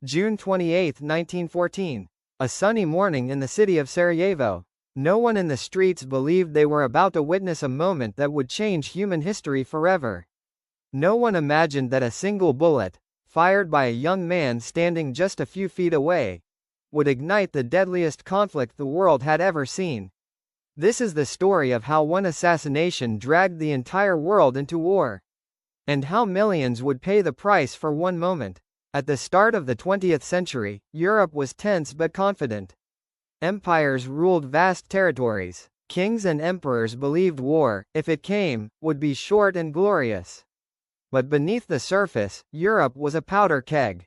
June 28, 1914. A sunny morning in the city of Sarajevo. No one in the streets believed they were about to witness a moment that would change human history forever. No one imagined that a single bullet, fired by a young man standing just a few feet away, would ignite the deadliest conflict the world had ever seen. This is the story of how one assassination dragged the entire world into war, and how millions would pay the price for one moment. At the start of the 20th century, Europe was tense but confident. Empires ruled vast territories. Kings and emperors believed war, if it came, would be short and glorious. But beneath the surface, Europe was a powder keg.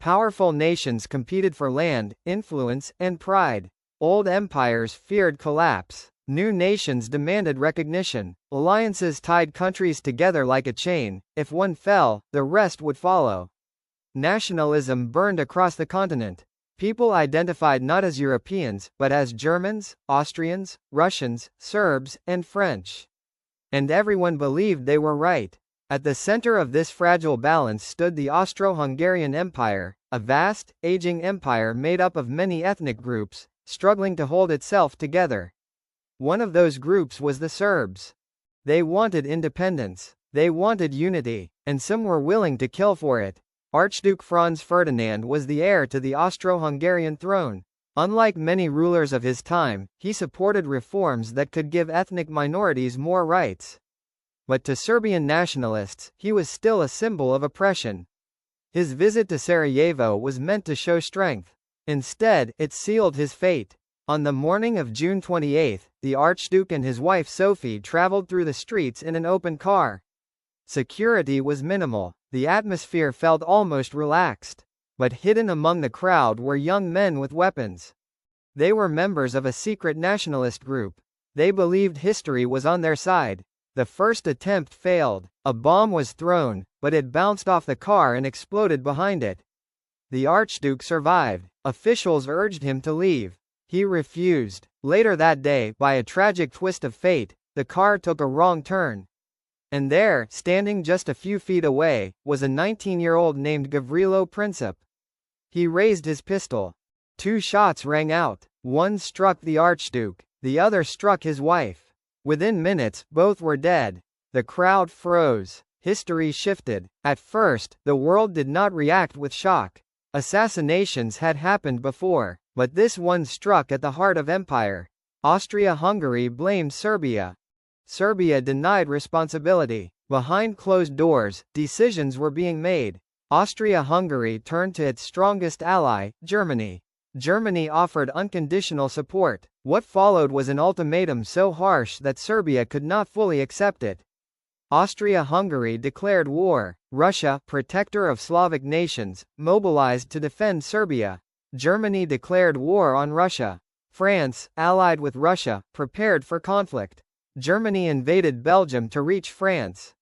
Powerful nations competed for land, influence, and pride. Old empires feared collapse. New nations demanded recognition. Alliances tied countries together like a chain. If one fell, the rest would follow. Nationalism burned across the continent. People identified not as Europeans, but as Germans, Austrians, Russians, Serbs, and French. And everyone believed they were right. At the center of this fragile balance stood the Austro-Hungarian Empire, a vast, aging empire made up of many ethnic groups, struggling to hold itself together. One of those groups was the Serbs. They wanted independence. They wanted unity, and some were willing to kill for it. Archduke Franz Ferdinand was the heir to the Austro-Hungarian throne. Unlike many rulers of his time, he supported reforms that could give ethnic minorities more rights. But to Serbian nationalists, he was still a symbol of oppression. His visit to Sarajevo was meant to show strength. Instead, it sealed his fate. On the morning of June 28, the Archduke and his wife Sophie traveled through the streets in an open car. Security was minimal. The atmosphere felt almost relaxed. But hidden among the crowd were young men with weapons. They were members of a secret nationalist group. They believed history was on their side. The first attempt failed. A bomb was thrown, but it bounced off the car and exploded behind it. The Archduke survived. Officials urged him to leave. He refused. Later that day, by a tragic twist of fate, the car took a wrong turn. And there, standing just a few feet away, was a 19-year-old named Gavrilo Princip. He raised his pistol. 2 shots rang out. One struck the Archduke. The other struck his wife. Within minutes, both were dead. The crowd froze. History shifted. At first, the world did not react with shock. Assassinations had happened before, but this one struck at the heart of empire. Austria-Hungary blamed Serbia. Serbia denied responsibility. Behind closed doors, decisions were being made. Austria-Hungary turned to its strongest ally, Germany. Germany offered unconditional support. What followed was an ultimatum so harsh that Serbia could not fully accept it. Austria-Hungary declared war. Russia, protector of Slavic nations, mobilized to defend Serbia. Germany declared war on Russia. France, allied with Russia, prepared for conflict. Germany invaded Belgium to reach France.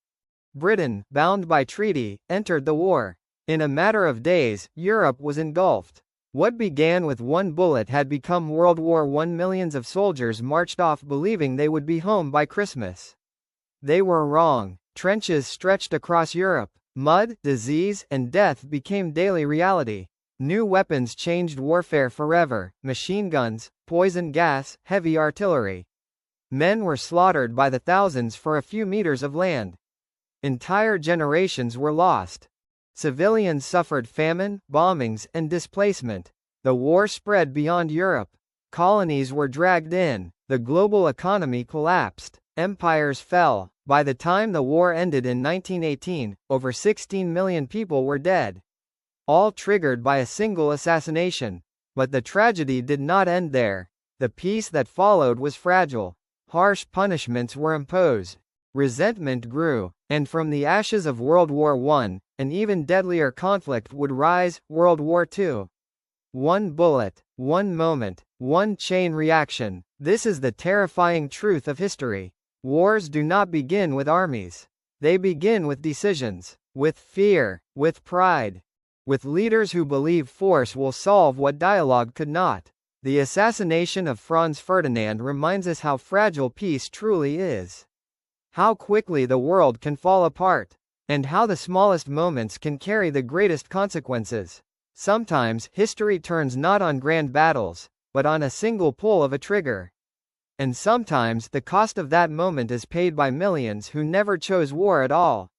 Britain, bound by treaty, entered the war. In a matter of days, Europe was engulfed. What began with one bullet had become World War I. Millions of soldiers marched off believing they would be home by Christmas. They were wrong. Trenches stretched across Europe. Mud, disease, and death became daily reality. New weapons changed warfare forever: machine guns, poison gas, heavy artillery. Men were slaughtered by the thousands for a few meters of land. Entire generations were lost. Civilians suffered famine, bombings, and displacement. The war spread beyond Europe. Colonies were dragged in. The global economy collapsed. Empires fell. By the time the war ended in 1918, over 16 million people were dead. All triggered by a single assassination. But the tragedy did not end there. The peace that followed was fragile. Harsh punishments were imposed. Resentment grew. And from the ashes of World War I, an even deadlier conflict would rise: World War II. One bullet, one moment, one chain reaction. This is the terrifying truth of history. Wars do not begin with armies. They begin with decisions, with fear, with pride, with leaders who believe force will solve what dialogue could not. The assassination of Franz Ferdinand reminds us how fragile peace truly is. How quickly the world can fall apart. And how the smallest moments can carry the greatest consequences. Sometimes, history turns not on grand battles, but on a single pull of a trigger. And sometimes, the cost of that moment is paid by millions who never chose war at all.